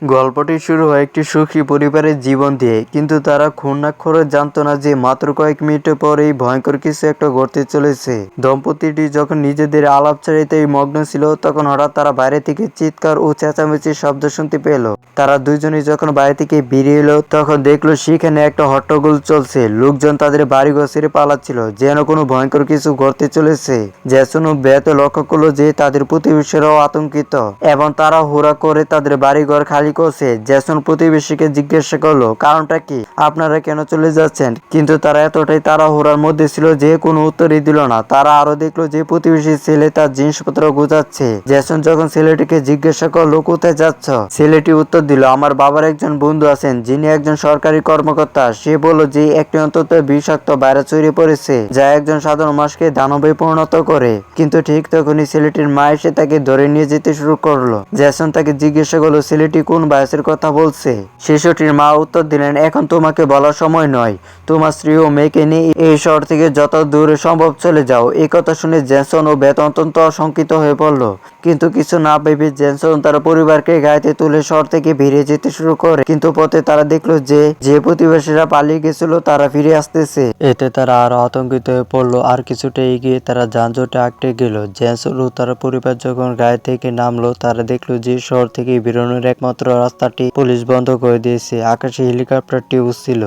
গল্পটি শুরু হয় একটি সুখী পরিবারের জীবন দিয়ে, কিন্তু তারা ঘুণাক্ষরে জানতো না যে মাত্র কয়েক মিনিট পরেই ভয়ঙ্কর কিছু একটা ঘটতে চলেছে। দম্পতিটি যখন নিজেদের আলাপচারিতায় মগ্ন ছিল, তখন হঠাৎ তারা বাইরে থেকে চিৎকার ও চেঁচামেচির শব্দ শুনতে পেল। তারা দুইজনই যখন বাইরে থেকে বেরিয়ে এলো, তখন দেখলো সেখানে একটা হট্টগোল চলছে। লোকজন তাদের বাড়িঘর ছেড়ে পালাচ্ছিল, যেন কোনো ভয়ঙ্কর কিছু ঘটতে চলেছে। জেসন ও বেথ লক্ষ্য করলো যে তাদের প্রতিবেশীরাও আতঙ্কিত এবং তারা হুড়া করে তাদের বাড়িঘর খালি করছে। জেসন প্রতিবেশীকে জিজ্ঞাসা করলো, কারণটা কি, আপনারা কেন চলে যাচ্ছেন? কিন্তু তারা এতটাই তাড়াহুড়ার মধ্যে ছিল যে কোনো উত্তরই দিল না। তারা আরো দেখলো যে প্রতিবেশীর ছেলে তার জিনিসপত্র গোছাচ্ছে। জেসন যখন ছেলেটিকে জিজ্ঞাসা করলো, কোথায় যাচ্ছ, ছেলেটি উত্তর দিল, আমার বাবার একজন বন্ধু আছেন যিনি একজন সরকারি কর্মকর্তা। সে বলল যে একটি অন্তত বিষাক্ত ভাইরাস ছড়িয়ে পড়েছে যা একজন সাধারণ মানুষকে দানবে পরিণত করে। কিন্তু ঠিক তখনই ছেলেটির মা এসে তাকে ধরে নিয়ে যেতে শুরু করলো। জেসন তাকে জিজ্ঞাসা করলো ছেলেটি কোন ভাইরাসের কথা বলছে। শিশুটির মা উত্তর দিলেন, এখন তোমাকে বলার সময় নয়, তোমার স্ত্রী ও মেয়েকে নিয়ে এই শহর থেকে যত দূরে সম্ভব চলে যাও। এই কথা শুনে জেসন ও বেথ অত্যন্ত শঙ্কিত হয়ে পড়ল। কিন্তু কিছু না ভেবে জেসন তার পরিবারকে গাড়িতে তুলে শহর থেকে বেরিয়ে যেতে শুরু করে। কিন্তু পথে তারা দেখলো যে প্রতিবেশীরা পালিয়ে গেছিল তারা ফিরে আসতেছে। এতে তারা আরো আতঙ্কিত হয়ে পড়লো। আর কিছুটা এগিয়ে তারা যানজটে আটকে গেল। জেসন ও তার পরিবার যখন গাড়ি থেকে নামলো, তারা দেখলো যে শহর থেকে বেরোনোর একমাত্র রাস্তাটি পুলিশ বন্ধ করে দিয়েছে। আকাশে হেলিকপ্টারটি উড়ছিল।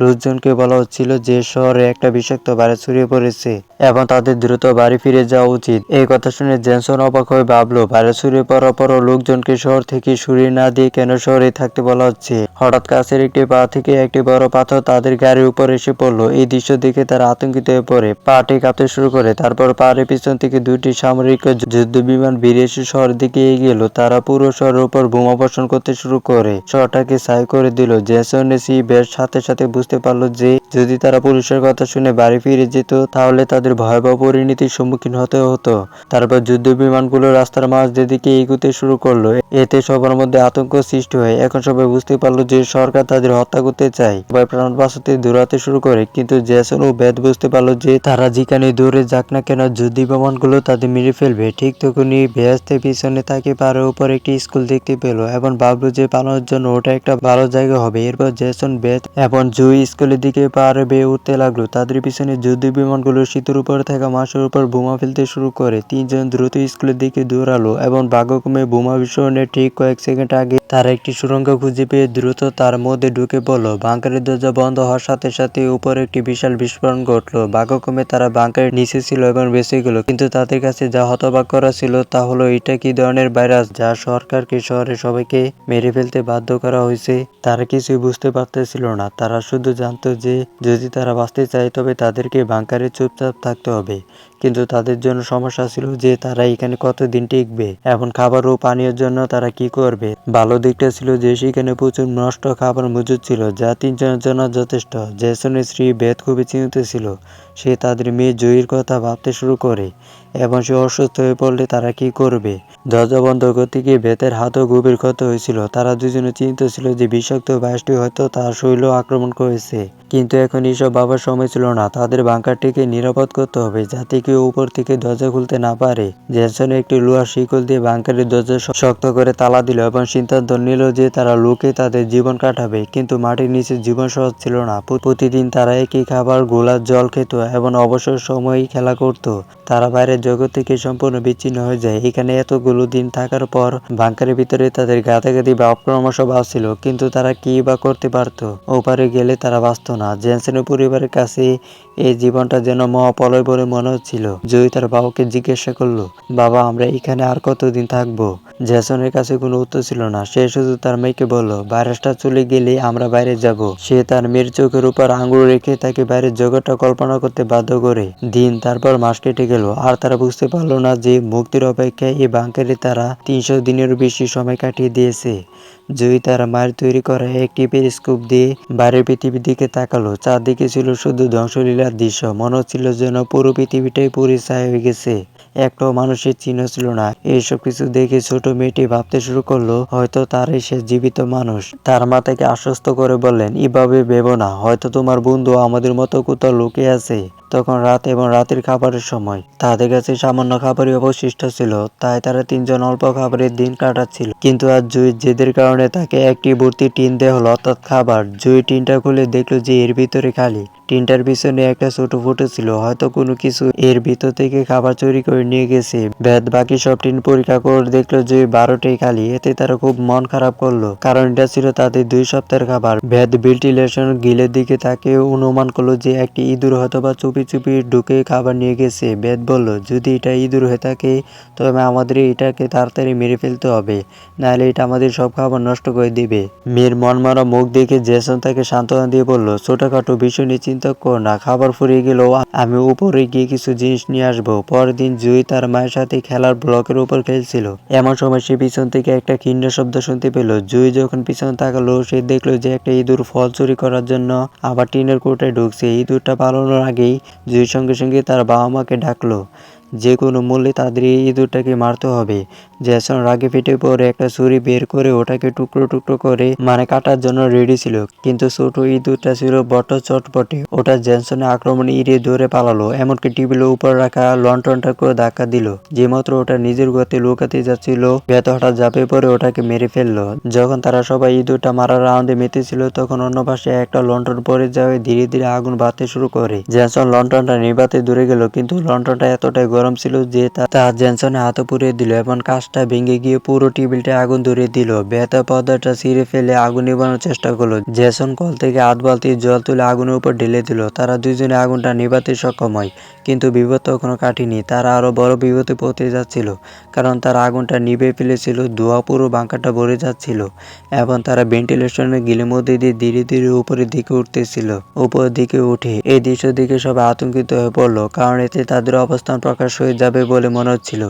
লোকজনকে বলা হচ্ছিল যে শহরে একটা বিষাক্ত ভাইরাস ছড়িয়ে পড়েছে এবং তাদের দ্রুত বাড়ি ফিরে যাওয়া উচিত। এই কথা শুনে জেনসন অবাক হয়ে ভাবলো, ভাইরাস ছড়িয়ে পড়ার পরও লোকজনকে শহর থেকে সরিয়ে না দিয়ে কেন শহরে থাকতে বলা হচ্ছে। হঠাৎ কাছের একটি পা থেকে একটি বড় পাথর তাদের গাড়ির উপর এসে পড়লো। এই দৃশ্য দেখে তারা আতঙ্কিত হয়ে পড়ে, পাটি কাঁপতে শুরু করে। তারপর পাহাড়ের পিছন থেকে দুইটি সামরিক যুদ্ধ বিমান বেরিয়ে এসে শহরের দিকে এগিয়ে এলো। তারা পুরো শহরের উপর বোমা বর্ষণ করতে শুরু করে শহরটাকে ছাই করে দিল। জেসন বেশ সাথে সাথে বুঝতে পারলো যে যদি তারা পুলিশের কথা শুনে বাড়ি ফিরে যেত, তাহলে তাদের ভয়াবহ পরিণতির সম্মুখীন হতে হতো। তারপর যুদ্ধ বিমানগুলো রাস্তার মাঝ দিকে এগুতে শুরু করলো। এতে সবার মধ্যে আতঙ্ক সৃষ্টি হয়। এখন সবাই বুঝতে পারলো যে সরকার তাদের হত্যা করতে চায়। সবাই প্রাণ বাঁচাতে দৌড়াতে শুরু করে, কিন্তু জেসন ও বেথ বুঝতে পারলো যে তারা যেখানে দৌড়ে যাক না কেন, যুদ্ধ বিমানগুলো তাদের মেরে ফেলবে। ঠিক তখনই বেথ পিছনে তাকে পাহাড়ের উপর একটি স্কুল দেখতে পেল এবং ভাবলো যে পালানোর জন্য ওটা একটা ভালো জায়গা হবে। এরপর জেসন, বেথ এবং জুই স্কুলের দিকে পাহাড়ে বেয়ে উঠতে লাগলো। তাদের পিছনে যুদ্ধ বিমানগুলো শীতের উপর থাকা মানুষের উপর বোমা ফেলতে শুরু করে। তিনজন দ্রুত স্কুলের দিকে দৌড়ালো এবং ভাগ্যক্রমে বোমা বিস্ফোরণের ঠিক কয়েক সেকেন্ড আগে তারা একটি সুড়ঙ্গ খুঁজে পেয়ে দ্রুত তার মধ্যে ঢুকে পড়লো। বাংকারের দরজা বন্ধ হওয়ার সাথে সাথে উপরে একটি বিশাল বিস্ফোরণ ঘটলো। ভাগ্যক্রমে তারা বাংকারের নিচে ছিল এবং বেঁচে গেল। কিন্তু তাদের কাছে যা হতবাক করা ছিল তা হলো এটা কি ধরনের ভাইরাস যা সরকারকে শহরে সবাইকে মেরে ফেলতে বাধ্য করা হয়েছে। তারা কিছুই বুঝতে পারতেছিল না। তারা শুধু জানতো যে যদি তারা বাঁচতে চায় তবে তাদেরকে বাংকারে চুপচাপ থাকতে হবে। কিন্তু তাদের জন্য সমস্যা ছিল যে তারা এখানে কতদিন টিকবে এবং খাবার ও পানীয়ের জন্য তারা কি করবে। ভালো দিকটা ছিল যে সেখানে প্রচুর নষ্ট খাবার মজুদ ছিল, যা তিনজনের জন্য যথেষ্ট। জেসনের স্ত্রী বেথ খুবই চিন্তিত ছিল। সে তাদের মেয়ে জয়ীর কথা ভাবতে শুরু করে এবং সে অসুস্থ হয়ে পড়লে তারা কি করবে। দরজা বন্ধ করতে গিয়ে বেথের হাতও গভীর ক্ষত হয়েছিল। তারা দুজনে চিন্তিত ছিল যে বিষাক্ত ভাইরাসটি হয়তো তার শরীরেও আক্রমণ করেছে। কিন্তু এখন এসব ভাবার সময় ছিল না। তাদের বাংকারটিকে নিরাপদ করতে হবে যাতে কেউ উপর থেকে দরজা খুলতে না পারে। জেনসন একটি লোহার শিকল দিয়ে বাংকারের দরজা শক্ত করে তালা দিল এবং সিদ্ধান্ত নিল যে তারা লুকে তাদের জীবন কাটাবে। কিন্তু মাটির নিচে জীবন সহজ ছিল না। প্রতিদিন তারা একই খাবার, গোলার জল খেত এবং অবসর সময়ই খেলা করত। তারা বাইরের জগৎ থেকে সম্পূর্ণ বিচ্ছিন্ন হয়ে যায়। এখানে এতগুলো দিন থাকার পর বাংকারের ভিতরে তাদের গাদাগাদি বা ক্রমশ বাঁচছিল, কিন্তু তারা কি বা করতে পারত। ওপারে গেলে তারা বাঁচত না। জেনসনের পরিবারের কাছে এই জীবনটা যেন মহাপ্রলয় বলে মনে হচ্ছিল। জয়ী তার বাবাকে জিজ্ঞাসা করলো, বাবা, আমরা এখানে আর কতদিন থাকবো? জেসনের কাছে কোনো উত্তর ছিল না। সে শুধু তার মেয়েকে বলল, ভাইরাসটা চলে গেলে আমরা বাইরে যাব। সে তার মেয়ের চোখের উপর আঙুল রেখে তাকে বাইরের জগৎটা কল্পনা করতে বাধ্য করে। দিন, তারপর মাস কেটে গেল আর তারা বুঝতে পারলো না যে মুক্তির অপেক্ষায় এই বাংকারে তারা 300 দিনেরও বেশি সময় কাটিয়ে দিয়েছে। জয়ী তার মায়ের তৈরি করা একটি পেরিস্কোপ দিয়ে বাইরের পৃথিবীর দিকে তাকালো। চারদিকে ছিল শুধু ধ্বংসলীলার দৃশ্য। মনে হচ্ছিল যেন পুরো পৃথিবীটাই পুড়ে ছাই হয়ে গেছে। একটাও মানুষের চিহ্ন ছিল না। এইসব কিছু দেখে ছোট মেয়েটি ভাবতে শুরু করলো হয়তো তারই সে জীবিত মানুষ। তার মা তাকে আশ্বস্ত করে বললেন, এভাবে ভেবো না, হয়তো তোমার বন্ধু আমাদের মতো কোথাও লুকিয়ে আছে। তখন রাত এবং রাতের খাবারের সময়। তাদের কাছে কাছে সামান্য খাবারই অবশিষ্ট ছিল, তাই তারা তিনজন অল্প খাবারের দিন কাটাচ্ছিল। কিন্তু আজ জুই জেদের কারণে তাকে একটি ভর্তি টিন দেওয়া হলো, অর্থাৎ খাবার। জুই টিনটা খুলে দেখলো যে এর ভিতরে খালি। টিনটার পিছনে একটা ছোট ফুটো ছিল, হয়তো কোনো কিছু এর ভিতর থেকে খাবার চুরি করে নিয়ে গেছে। ভেদ বাকি সব টিন পরীক্ষা করে দেখলো যে 12টাই খালি। এতে তারা খুব মন খারাপ করলো, কারণ এটা ছিল তাদের 2 সপ্তাহের খাবার। ভেদ ভেন্টিলেশন গিলের দিকে তাকে অনুমান করলো যে একটি ইঁদুর হয়তোবা চুপি চুপি ঢুকে খাবার নিয়ে গেছে। ভেদ বলল, যদি এটা ইঁদুর হয়ে থাকে তবে আমাদের এটাকে তাড়াতাড়ি মেরে ফেলতে হবে, নাহলে এটা আমাদের সব খাবার নষ্ট করে দিবে। মেয়ের মনমারা মুখ দেখে জেসন তাকে সান্ত্বনা দিয়ে বলল, ছোটখাটো বিষয় নিয়ে চিন্তা কর না, খাবার ফুরিয়ে গেলেও আমি উপরে গিয়ে কিছু জিনিস নিয়ে আসবো। পরের দিন জুই তার মায়ের সাথে খেলার ব্লকের উপর খেলছিল। এমন সময় সে পিছন থেকে একটা কিন্ড শব্দ শুনতে পেল। জুই যখন পিছনে তাকালো, সে দেখলো যে একটা ইঁদুর ফল চুরি করার জন্য আবার টিনের কোঠায় ঢুকছে। ইঁদুরটা পালানোর আগেই জুই সঙ্গে সঙ্গে তার বাবা মাকে ডাকলো। যে কোনো মূল্যে তাদের এই ইঁদুরটাকে মারতে হবে। জেসন রাগে ফেটে পড়ে একটা ছুরি বের করে ওটাকে টুকরো টুকরো করে কাটার জন্য রেডি ছিল, কিন্তু ছোট ইঁদুরটা ছিল বড্ড চটপটে। ওটা জেসনের আক্রমণে এড়িয়ে দৌড়ে পালালো, এমনকি টেবিলের উপর রাখা লন্ঠনটাকেও ধাক্কা দিল। যে মাত্র ওটা নিজের গতি লুকাতে যাচ্ছিল, ভেদ হঠাৎ ঝাঁপে পড়ে ওটাকে মেরে ফেললো। যখন তারা সবাই ইঁদুরটা মারার আনন্দে মেতেছিল, তখন অন্য পাশে একটা লন্ঠন পড়ে যাওয়ায় ধীরে ধীরে আগুন বাড়তে শুরু করে। জেসন লন্ঠনটা নিভাতে দূরে গেল, কিন্তু লন্ঠনটা এতটাই গরম ছিল যে তা জেসনের হাতে পুড়িয়ে দিল এবং কাঁচটা ভেঙে গিয়ে পুরো টেবিলটা আগুন ধরিয়ে দিল। ভেদ পর্দাটা ছিঁড়ে ফেলে আগুন নিভানোর চেষ্টা করলো। জেসন কল থেকে আধ বালতি জল তুলে আগুনের উপর ঢেলে দিল। তারা দুজনে আগুনটা নিভাতে সক্ষম হয়, কিন্তু বিপদ তখনও কাটেনি। তারা আরো বড় বিপদে পড়তে যাচ্ছিল, কারণ তারা আগুনটা নিভে ফেলেছিল। ধোঁয়া পুরো বাংকারটা ভরে যাচ্ছিল এবং তারা ভেন্টিলেশনের গিলের মধ্যে দিয়ে ধীরে ধীরে উপরের দিকে উঠতেছিল। উপরের দিকে উঠে এই দৃশ্য দিকে সবাই আতঙ্কিত হয়ে পড়লো, কারণ এতে তাদের অবস্থান প্রকাশ হয়ে যাবে বলে মনে হচ্ছিল।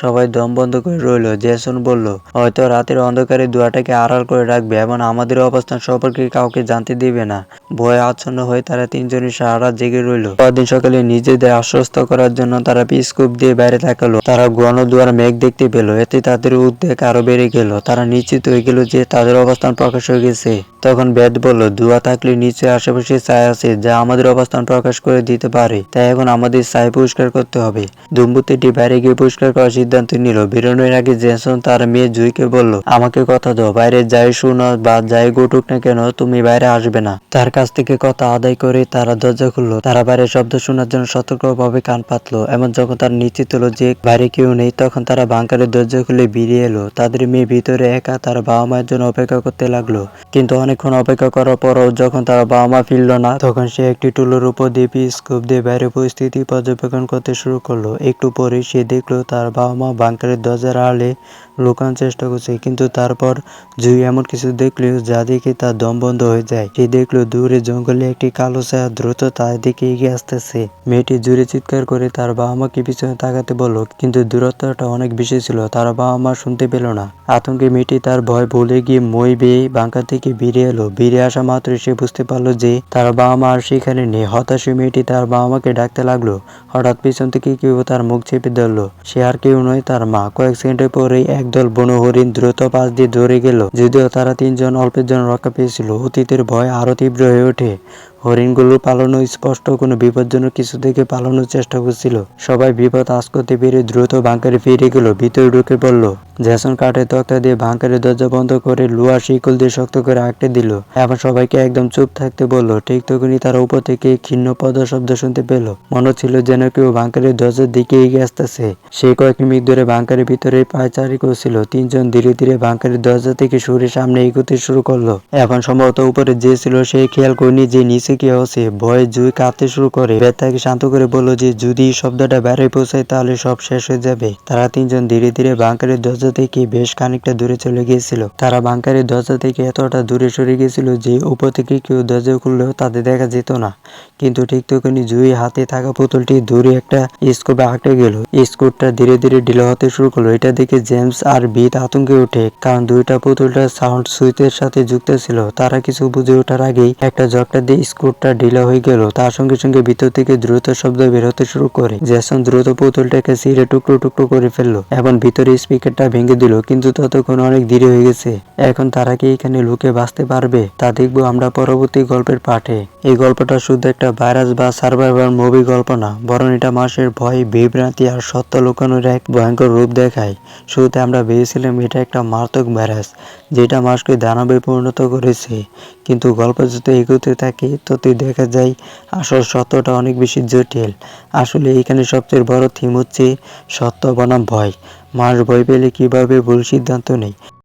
সবাই দম বন্ধ করে রইল। জেসন বলল, হয়তো রাতের অন্ধকারে ধোঁয়াটাকে আড়াল করে রাখবে এবং আমাদের অবস্থান সম্পর্কে কাউকে জানতে দিবে না। ভয়ে আচ্ছন্ন হয়ে তারা তিনজনই সারা রাত জেগে রইল। পরদিন সকালে নিজেদের আশ্বস্ত করার জন্য তারা পিস্কোপ দিয়ে বাইরে তাকালো। তারা ঘন ধোঁয়ার মেঘ দেখতে পেল। এতে তাদের উদ্বেগ আরো বেড়ে গেল। তারা নিশ্চিত হয়ে গেল যে তাদের অবস্থান প্রকাশ হয়ে গেছে। তখন বেদ বলল, ধোঁয়া থাকলে নিশ্চয়ই আশেপাশে ছাই আছে যা আমাদের অবস্থান প্রকাশ করে দিতে পারে, তাই এখন আমাদের ছাই পরিষ্কার করতে হবে। দম্পতিটি বাইরে গিয়ে পরিষ্কার করার সিদ্ধান্ত নিল। বেরোনোর আগে জেসন তার মেয়ে জুইকে বলল, আমাকে কথা দাও, বাইরে যাই শোনো বা যাই ঘটুক না কেন তুমি বাইরে আসবে না। তার কাছ থেকে কথা আদায় করে তারা দরজা খুললো। তারা বাইরে শব্দ শোনার জন্য সতর্কভাবে কান পাতলো এবং যখন তারা নিশ্চিত হলো যে বাইরে কেউ নেই, তখন তারা বাংকারের দরজা খুলে বেরিয়ে এলো। তাদের মেয়ে ভিতরে একা তার বাবা মায়ের জন্য অপেক্ষা করতে লাগলো। কিন্তু অনেকক্ষণ অপেক্ষা করার পরও যখন তার বাবা মা ফিরল না, তখন সে একটি টুলের উপর দিয়ে পিস্কোপ দিয়ে বাইরে পরিস্থিতি পর্যবেক্ষণ করতে শুরু করলো। একটু পরে সে দেখলো তার বাবা মা বাংকারের দরজার আড়ালে লুকানোর চেষ্টা করছে, কিন্তু তারপর জুই এমন কিছু দেখলো যা দেখে তার দম বন্ধ হয়ে যায়। সে দেখলো দূরে জঙ্গলে একটি কালো ছায়া দ্রুত তার দিকে এগিয়ে আসতেছে। মেয়েটি জোরে চিৎকার করে তার বাবা মাকে পিছনে তাকাতে বলল, কিন্তু দূরত্বটা অনেক বেশি ছিল, তার বাবা মা শুনতে পেল না। আতঙ্কে মেয়েটি তার ভয় ভুলে গিয়ে মই বেয়ে বাংকার থেকে বেরিয়ে এলো। বেরিয়ে আসা মাত্র সে বুঝতে পারলো যে তার বাবা মা আর সেখানে নেই। হতাশে মেয়েটি তার বাবা মাকে ডাকতে লাগলো। হঠাৎ পিছন থেকে কেউ তার মুখ চেপে ধরলো। সে আর কেউ নয়, তার মা। কয়েক সেকেন্ডের পরেই একদল বন হরিণ দ্রুত পাশ দিয়ে দৌড়ে গেল। যদিও তারা তিনজন অল্পের জন্য রক্ষা পেয়েছিল, অতীতের ভয় আরো তীব্র হয়ে ওঠে। হরিণগুলো পালানো স্পষ্ট কোনো বিপজ্জনক কিছু থেকে পালানোর চেষ্টা করছিল। সবাই বিপদ আঁচ করতে পেরে দ্রুত বাংকারে ফিরে গেল। ভিতরে ঢুকে পড়ল। জেসন কাঠের তক্তা দিয়ে বাংকারের দরজা বন্ধ করে লোহার শিকল দিয়ে শক্ত করে আটকে দিল এবং সবাইকে একদম চুপ থাকতে বলল। ঠিক তখনই তারা উপর থেকে ক্ষীণ পদ শব্দ শুনতে পেল। মনে ছিল যেন কেউ বাংকারের দরজার দিকে এগিয়ে আসতেছে। সে কয়েক মিনিট ধরে বাংকারের ভিতরে পায়চারি করছিল। তিনজন ধীরে ধীরে বাংকারের দরজা থেকে সরে সামনে এগোতে শুরু করলো। এখন সম্ভবত উপরে যে ছিল সে খেয়াল করেনি যে নিচে কি হচ্ছে। ভয়ে জুই কাঁদতে শুরু করে। বেদ তাকে শান্ত করে বলল যে যদি শব্দটা বাইরে পৌঁছায় তাহলে সব শেষ হয়ে যাবে। তারা তিনজন ধীরে ধীরে বাংকারের দরজা থেকে বেশ খানিকটা দূরে চলে গিয়েছিল। তারা বাংকারের দরজা থেকে এতটা দূরে সরে গিয়েছিল যে উপর থেকে কেউ দরজা খুললেও তাদের দেখা যেত না। কিন্তু ঠিক তখনই জুই হাতে থাকা পুতুলটি দূরে একটা স্কোপে আটকে গেল। স্কোপটা ধীরে ধীরে ঢিলে হতে শুরু করলো। এটা দেখে জেমস আর বিথ আতঙ্কে ওঠে, কারণ দুইটা পুতুলটা সাউন্ড সুইচের সাথে যুক্ত ছিল। তারা কিছু বুঝে ওঠার আগেই একটা ঝটকা দিয়ে স্কোপ ঠোঁটটা ঢিলা হয়ে গেল। তার সঙ্গে সঙ্গে ভিতর থেকে দ্রুত শব্দ বের হতে শুরু করে। জেসন দ্রুত পুতুলটাকে ছিঁড়ে টুকরো টুকরো করে ফেললো এবং ভিতরে স্পিকারটা ভেঙে দিল, কিন্তু ততক্ষণ অনেক দেরি হয়ে গেছে। এখন তারা কি এখানে লুকে বাঁচতে পারবে তা দেখবো আমরা পরবর্তী গল্পের পাঠে। এই গল্পটা শুধু একটা ভাইরাস বা সার্ভাইভাল মুভি গল্প না, বরং এটা মানুষের ভয়, বিভ্রান্তি আর সত্য লুকানোর এক ভয়ঙ্কর রূপ দেখায়। শুরুতে আমরা ভেবেছিলাম এটা একটা মারাত্মক ভাইরাস যেটা মানুষকে দানবে পরিণত করেছে, কিন্তু গল্প যত এগোতে থাকে ততই দেখা যায় আসল সত্যটা অনেক বেশি জটিল। আসলে এখানে সবচেয়ে বড় থিম হচ্ছে সত্য বনাম ভয়। মানুষ ভয় পেলে কিভাবে ভুল সিদ্ধান্ত নেয়